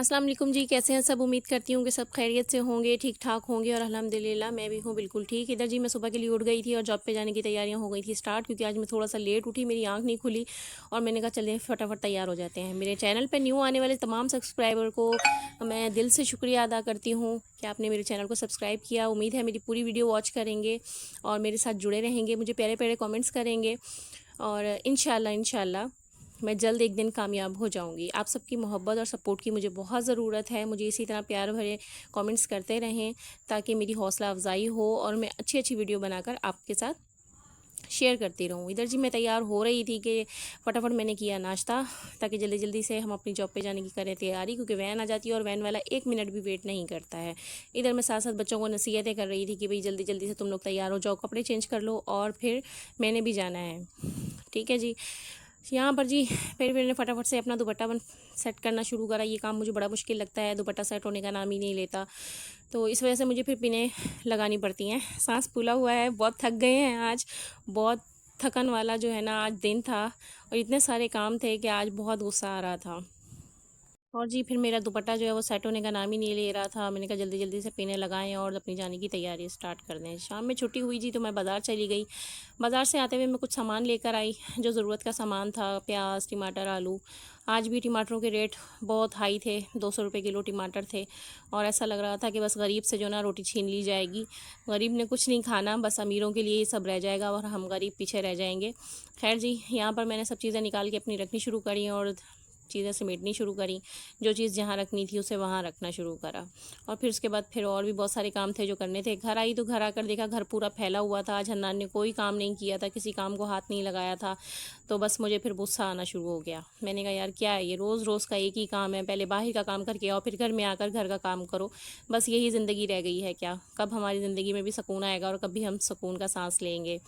अस्सलाम वालेकुम जी, कैसे हैं सब। उम्मीद करती हूँ कि सब खैरियत से होंगे, ठीक ठाक होंगे और अल्हम्दुलिल्लाह मैं भी हूँ बिल्कुल ठीक। इधर जी मैं सुबह के लिए उठ गई थी और जॉब पे जाने की तैयारियां हो गई थी स्टार्ट, क्योंकि आज मैं थोड़ा सा लेट उठी, मेरी आंख नहीं खुली और मैंने कहा चलिए फटाफट तैयार हो जाते हैं। मेरे चैनल पर न्यू आने वाले तमाम सब्सक्राइबर को मैं दिल से शुक्रिया अदा करती हूँ कि आपने मेरे चैनल को सब्सक्राइब किया। उम्मीद है मेरी पूरी वीडियो वॉच करेंगे और मेरे साथ जुड़े रहेंगे, मुझे प्यारे प्यारे कमेंट्स करेंगे और इंशाल्लाह मैं जल्द एक दिन कामयाब हो जाऊंगी। आप सबकी मोहब्बत और सपोर्ट की मुझे बहुत ज़रूरत है। मुझे इसी तरह प्यार भरे कमेंट्स करते रहें ताकि मेरी हौसला अफजाई हो और मैं अच्छी अच्छी वीडियो बनाकर आपके साथ शेयर करती रहूँ। इधर जी मैं तैयार हो रही थी कि फटाफट मैंने किया नाश्ता ताकि जल्दी जल्दी से हम अपनी जॉब पे जाने की करें तैयारी, क्योंकि वैन आ जाती है और वैन वाला एक मिनट भी वेट नहीं करता है। इधर मैं साथ साथ बच्चों को नसीहतें कर रही थी कि भाई जल्दी जल्दी से तुम लोग तैयार हो जाओ, कपड़े चेंज कर लो और फिर मैंने भी जाना है। ठीक है जी। यहाँ पर जी फिर मैंने फटाफट से अपना दुपट्टा बन सेट करना शुरू करा। ये काम मुझे बड़ा मुश्किल लगता है, दुपट्टा सेट होने का नाम ही नहीं लेता, तो इस वजह से मुझे फिर पिनें लगानी पड़ती हैं। सांस फूला हुआ है, बहुत थक गए हैं आज। बहुत थकन वाला जो है ना आज दिन था और इतने सारे काम थे कि आज बहुत गुस्सा आ रहा था। और जी फिर मेरा दुपट्टा जो है वो सेट होने का नाम ही नहीं ले रहा था। मैंने कहा जल्दी जल्दी से पिनें लगाएं और अपनी जाने की तैयारी स्टार्ट कर दें। शाम में छुट्टी हुई जी तो मैं बाज़ार चली गई। बाज़ार से आते हुए मैं कुछ सामान लेकर आई जो ज़रूरत का सामान था, प्याज, टमाटर, आलू। आज भी टमाटरों के रेट बहुत हाई थे, 200 रुपये किलो टमाटर थे और ऐसा लग रहा था कि बस गरीब से जो ना रोटी छीन ली जाएगी। गरीब ने कुछ नहीं खाना, बस अमीरों के लिए ये सब रह जाएगा और हम गरीब पीछे रह जाएंगे। खैर जी, यहाँ पर मैंने सब चीज़ें निकाल के अपनी रखनी शुरू करी और चीज़ें समेटनी शुरू करी। जो चीज़ जहाँ रखनी थी उसे वहाँ रखना शुरू करा और फिर उसके बाद फिर और भी बहुत सारे काम थे जो करने थे। घर आई तो घर आकर देखा घर पूरा फैला हुआ था। आज हन्नान ने कोई काम नहीं किया था, किसी काम को हाथ नहीं लगाया था, तो बस मुझे फिर गुस्सा आना शुरू हो गया। मैंने कहा यार क्या है ये, रोज़ रोज़ का एक ही काम है, पहले बाहर का काम करके आओ फिर घर में आकर घर का काम करो। बस यही ज़िंदगी रह गई है क्या? कब हमारी ज़िंदगी में भी सुकून आएगा और कभी हम सुकून का सांस लेंगे?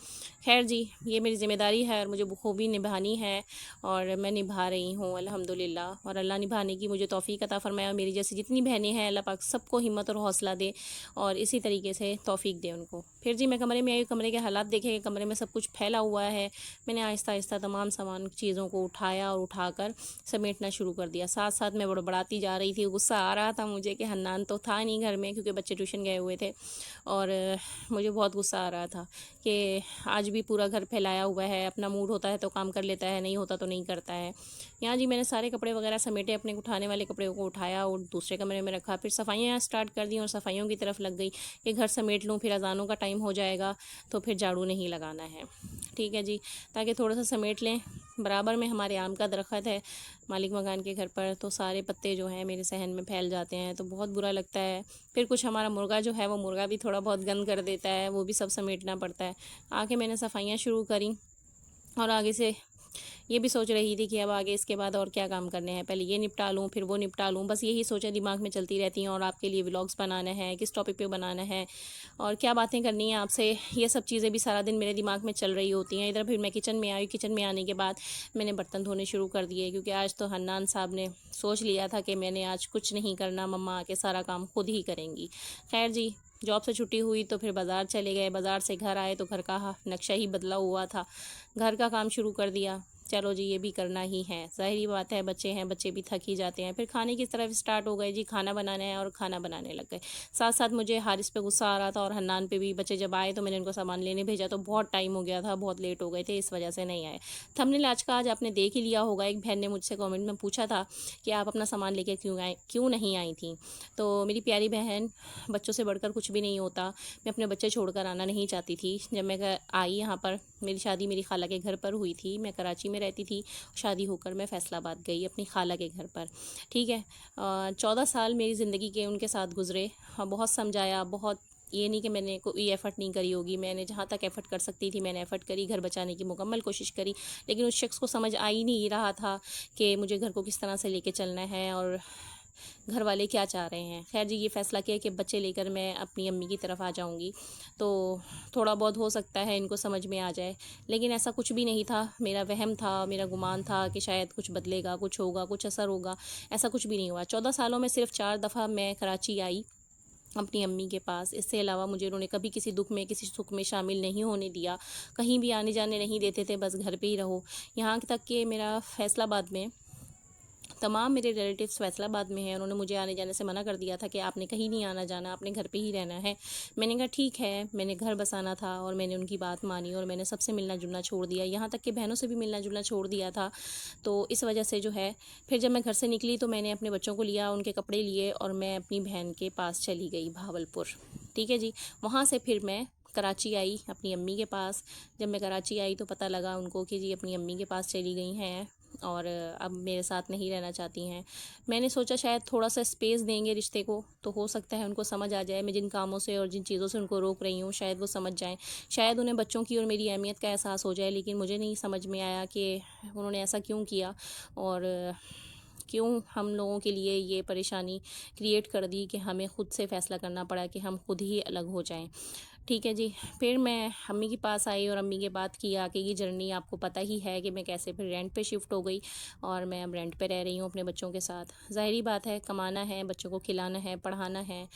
खैर जी, ये मेरी ज़िम्मेदारी है और मुझे बखूबी निभानी है और मैं निभा रही हूँ अल्हम्दुलिल्लाह। और अल्लाह निभाने की मुझे तौफ़ीक अता फ़रमाए और मेरी जैसी जितनी बहनें हैं अल्लाह पाक सबको हिम्मत और हौसला दे और इसी तरीके से तौफ़ीक दे उनको। फिर जी मैं कमरे में आई, कमरे के हालात देखे कि कमरे में सब कुछ फैला हुआ है। मैंने आहिस्ता आहिस्ता तमाम सामान चीज़ों को उठाया और उठाकर समेटना शुरू कर दिया। साथ साथ मैं बड़बड़ाती जा रही थी। गुस्सा आ रहा था मुझे कि हन्नान तो था नहीं घर में क्योंकि बच्चे ट्यूशन गए हुए थे और मुझे बहुत गुस्सा आ रहा था कि आज भी पूरा घर फैलाया हुआ है। अपना मूड होता है तो काम कर लेता है, नहीं होता तो नहीं करता है। यहाँ जी मैंने सारे कपड़े वगैरह समेटे, अपने उठाने वाले कपड़े को उठाया और दूसरे कमरे में रखा। फिर सफाइयाँ स्टार्ट कर दी और सफाइयों की तरफ लग गई कि घर समेट लूँ, फिर अज़ानों का टाइम हो जाएगा तो फिर झाड़ू नहीं लगाना है। ठीक है जी, ताकि थोड़ा सा समेट लें। बराबर में हमारे आम का दरख्त है मालिक मकान के घर पर, तो सारे पत्ते जो हैं मेरे सहन में फैल जाते हैं तो बहुत बुरा लगता है। फिर कुछ हमारा मुर्गा जो है वो मुर्गा भी थोड़ा बहुत गंद कर देता है, वो भी सब समेटना पड़ता है। आके मैंने सफाइयाँ शुरू करी और आगे से ये भी सोच रही थी कि अब आगे इसके बाद और क्या काम करने हैं, पहले ये निपटा लूँ फिर वो निपटा लूँ। बस यही सोचें दिमाग में चलती रहती हैं और आपके लिए व्लॉग्स बनाना है, किस टॉपिक पे बनाना है और क्या बातें करनी है आपसे, ये सब चीज़ें भी सारा दिन मेरे दिमाग में चल रही होती हैं। इधर फिर मैं किचन में आई। किचन में आने के बाद मैंने बर्तन धोने शुरू कर दिए क्योंकि आज तो हन्नान साहब ने सोच लिया था कि मैंने आज कुछ नहीं करना, मम्मा आके सारा काम खुद ही करेंगी। खैर जी, जॉब से छुट्टी हुई तो फिर बाज़ार चले गए। बाज़ार से घर आए तो घर का नक्शा ही बदला हुआ था। घर का काम शुरू कर दिया। चलो जी, ये भी करना ही है, ज़ाहिरी बात है, बच्चे हैं, बच्चे भी थक ही जाते हैं। फिर खाने की तरफ स्टार्ट हो गए जी, खाना बनाना है और खाना बनाने लग गए। साथ साथ मुझे हारिस पे गुस्सा आ रहा था और हन्नान पे भी। बच्चे जब आए तो मैंने उनको सामान लेने भेजा तो बहुत टाइम हो गया था, बहुत लेट हो गए थे, इस वजह से नहीं आए। थंबनेल आज का आज आपने देख ही लिया होगा। एक बहन ने मुझसे कमेंट में पूछा था कि आप अपना सामान लेके क्यों नहीं आई थी। तो मेरी प्यारी बहन, बच्चों से बढ़कर कुछ भी नहीं होता। मैं अपने बच्चे छोड़कर आना नहीं चाहती थी। जब मैं आई यहाँ पर, मेरी शादी मेरी खाला के घर पर हुई थी। मैं कराची में रहती थी, शादी होकर मैं फैसलाबाद गई अपनी खाला के घर पर। ठीक है, 14 साल मेरी ज़िंदगी के उनके साथ गुजरे। हाँ, बहुत समझाया, बहुत, ये नहीं कि मैंने कोई एफ़र्ट नहीं करी होगी, मैंने जहाँ तक एफ़र्ट कर सकती थी मैंने एफ़र्ट करी, घर बचाने की मुकम्मल कोशिश करी। लेकिन उस शख्स को समझ आ ही नहीं रहा था कि मुझे घर को किस तरह से लेके चलना है और घर वाले क्या चाह रहे हैं। खैर जी, ये फ़ैसला किया कि बच्चे लेकर मैं अपनी अम्मी की तरफ आ जाऊंगी तो थोड़ा बहुत हो सकता है इनको समझ में आ जाए। लेकिन ऐसा कुछ भी नहीं था, मेरा वहम था, मेरा गुमान था कि शायद कुछ बदलेगा, कुछ होगा, कुछ असर होगा। ऐसा कुछ भी नहीं हुआ। 14 सालों में सिर्फ 4 दफ़ा मैं कराची आई अपनी अम्मी के पास। इससे अलावा मुझे उन्होंने कभी किसी दुख में, किसी सुख में शामिल नहीं होने दिया। कहीं भी आने जाने नहीं देते थे, बस घर पे ही रहो। यहाँ तक कि मेरा फैसलाबाद में तमाम मेरे रिलेटिव्स फैसलाबाद में हैं, उन्होंने मुझे आने जाने से मना कर दिया था कि आपने कहीं नहीं आना जाना, आपने घर पे ही रहना है। मैंने कहा ठीक है, मैंने घर बसाना था और मैंने उनकी बात मानी और मैंने सबसे मिलना जुलना छोड़ दिया, यहाँ तक कि बहनों से भी मिलना जुलना छोड़ दिया था। तो इस वजह से जो है फिर जब मैं घर से निकली तो मैंने अपने बच्चों को लिया, उनके कपड़े लिए और मैं अपनी बहन के पास चली गई भावलपुर। ठीक है जी। वहाँ से फिर मैं कराची आई अपनी अम्मी के पास। जब मैं कराची आई तो पता लगा उनको कि जी अपनी अम्मी के पास चली गई हैं और अब मेरे साथ नहीं रहना चाहती हैं। मैंने सोचा शायद थोड़ा सा स्पेस देंगे रिश्ते को तो हो सकता है उनको समझ आ जाए, मैं जिन कामों से और जिन चीज़ों से उनको रोक रही हूँ शायद वो समझ जाएं, शायद उन्हें बच्चों की और मेरी अहमियत का एहसास हो जाए। लेकिन मुझे नहीं समझ में आया कि उन्होंने ऐसा क्यों किया और क्यों हम लोगों के लिए ये परेशानी क्रिएट कर दी कि हमें ख़ुद से फ़ैसला करना पड़ा कि हम खुद ही अलग हो जाएं। ठीक है जी। फिर मैं अम्मी के पास आई और अम्मी के बात की आगे की जर्नी आपको पता ही है कि मैं कैसे फिर रेंट पे शिफ्ट हो गई और मैं अब रेंट पे रह रही हूँ अपने बच्चों के साथ। ज़ाहिरी बात है, कमाना है, बच्चों को खिलाना है, पढ़ाना है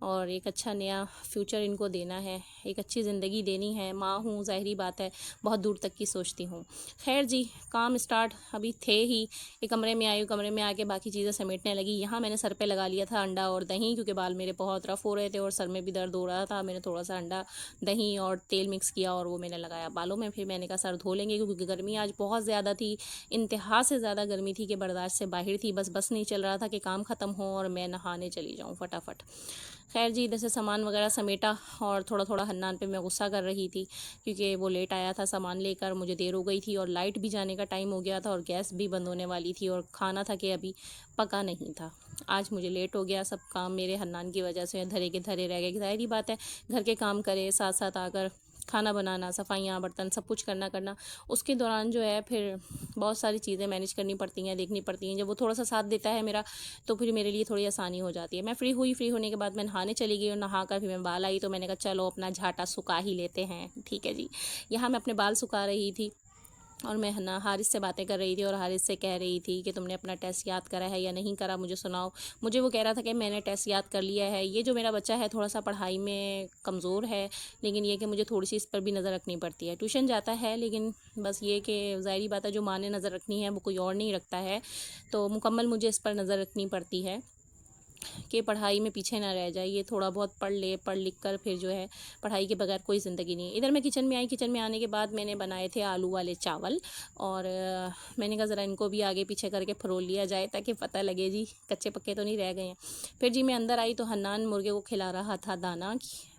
और एक अच्छा नया फ्यूचर इनको देना है, एक अच्छी ज़िंदगी देनी है। माँ हूँ, ज़ाहिरी बात है बहुत दूर तक की सोचती हूँ। खैर जी, काम स्टार्ट अभी थे ही, एक कमरे में आई, कमरे में आके बाकी चीज़ें समेटने लगी। यहाँ मैंने सर पे लगा लिया था अंडा और दही, क्योंकि बाल मेरे बहुत रफ़ हो रहे थे और सर में भी दर्द हो रहा था। मैंने थोड़ा सा अंडा, दही और तेल मिक्स किया और वो मैंने लगाया बालों में। फिर मैंने कहा सर धो लेंगे, क्योंकि गर्मी आज बहुत ज़्यादा थी, इंतहा से ज़्यादा गर्मी थी कि बर्दाश्त से बाहर थी। बस नहीं चल रहा था कि काम ख़त्म हो और मैं नहाने चली जाऊँ फटाफट। खैर जी, इधर से सामान वगैरह समेटा और थोड़ा थोड़ा हन्नान पे मैं गुस्सा कर रही थी क्योंकि वो लेट आया था सामान लेकर, मुझे देर हो गई थी और लाइट भी जाने का टाइम हो गया था और गैस भी बंद होने वाली थी और खाना था कि अभी पका नहीं था। आज मुझे लेट हो गया, सब काम मेरे हन्नान की वजह से धरे के धरे रह गए। ज़ाहिर बात है, घर के काम करे साथ साथ आकर खाना बनाना, सफाइयाँ, बर्तन सब कुछ करना उसके दौरान जो है फिर बहुत सारी चीज़ें मैनेज करनी पड़ती हैं, देखनी पड़ती हैं। जब वो थोड़ा सा साथ देता है मेरा तो फिर मेरे लिए थोड़ी आसानी हो जाती है। मैं फ्री हुई, फ्री होने के बाद मैं नहाने चली गई और नहा कर फिर मैं बाल आई तो मैंने कहा चलो अपना झाटा सुखा ही लेते हैं। ठीक है जी। यहाँ मैं अपने बाल सुखा रही थी और मैं है ना हारिस से बातें कर रही थी और हारिस से कह रही थी कि तुमने अपना टेस्ट याद करा है या नहीं करा, मुझे सुनाओ। मुझे वो कह रहा था कि मैंने टेस्ट याद कर लिया है। ये जो मेरा बच्चा है थोड़ा सा पढ़ाई में कमज़ोर है, लेकिन ये कि मुझे थोड़ी सी इस पर भी नज़र रखनी पड़ती है। ट्यूशन जाता है लेकिन बस ये कि ज़ाहिरी बात है जो माँ ने नज़र रखनी है वो कोई और नहीं रखता है, तो मुकम्मल मुझे इस पर नज़र रखनी पड़ती है कि पढ़ाई में पीछे ना रह जाए। ये थोड़ा बहुत पढ़ ले, पढ़ लिख कर फिर जो है पढ़ाई के बगैर कोई ज़िंदगी नहीं है। इधर मैं किचन में आई, किचन में आने के बाद मैंने बनाए थे आलू वाले चावल और मैंने कहा ज़रा इनको भी आगे पीछे करके फरोल लिया जाए ताकि पता लगे जी कच्चे पक्के तो नहीं रह गए हैं। फिर जी मैं अंदर आई तो हन्नान मुर्गे को खिला रहा था दाना।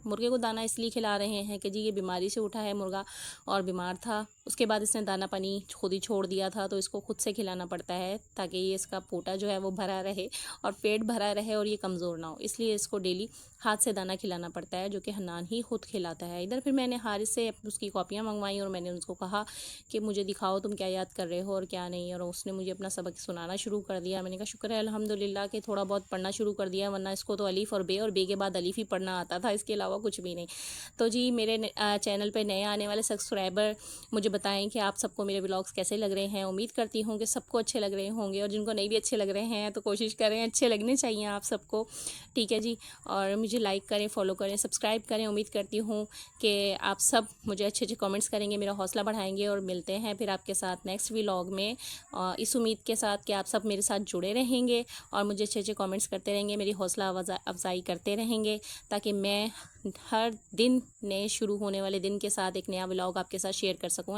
मुर्गे को दाना इसलिए खिला रहे हैं कि जी ये बीमारी से उठा है मुर्गा और बीमार था, उसके बाद इसने दाना पानी खुद ही छोड़ दिया था, तो इसको खुद से खिलाना पड़ता है ताकि ये इसका पोटा जो है वो भरा रहे और पेट भरा रहे और ये कमज़ोर ना हो, इसलिए इसको डेली हाथ से दाना खिलाना पड़ता है, जो कि हन्नान ही खुद खिलाता है। इधर फिर मैंने हारिस से उसकी कॉपियाँ मंगवाई और मैंने उसको कहा कि मुझे दिखाओ तुम क्या याद कर रहे हो और क्या नहीं, और उसने मुझे अपना सबक सुनाना शुरू कर दिया। मैंने कहा शुक्र है अल्हम्दुलिल्लाह कि थोड़ा बहुत पढ़ना शुरू कर दिया, वरना इसको तो अलीफ़ और बे के बाद अलीफ़ ही पढ़ना आता था, इसके अलावा कुछ भी नहीं। तो जी मेरे चैनल पर नए आने वाले सब्सक्राइबर मुझे बताएं कि आप सबको मेरे व्लॉग्स कैसे लग रहे हैं। उम्मीद करती हूँ कि सबको अच्छे लग रहे होंगे और जिनको नहीं भी अच्छे लग रहे हैं तो कोशिश करें अच्छे लगने चाहिए आप सबको। ठीक है जी। और मुझे लाइक करें, फॉलो करें, सब्सक्राइब करें। उम्मीद करती हूँ कि आप सब मुझे अच्छे अच्छे कमेंट्स करेंगे, मेरा हौसला बढ़ाएंगे और मिलते हैं फिर आपके साथ नेक्स्ट व्लॉग में, इस उम्मीद के साथ कि आप सब मेरे साथ जुड़े रहेंगे और मुझे अच्छे अच्छे कमेंट्स करते रहेंगे, मेरी हौसला अफजाई करते रहेंगे ताकि मैं हर दिन नए शुरू होने वाले दिन के साथ एक नया व्लॉग आपके साथ शेयर कर सकूँ।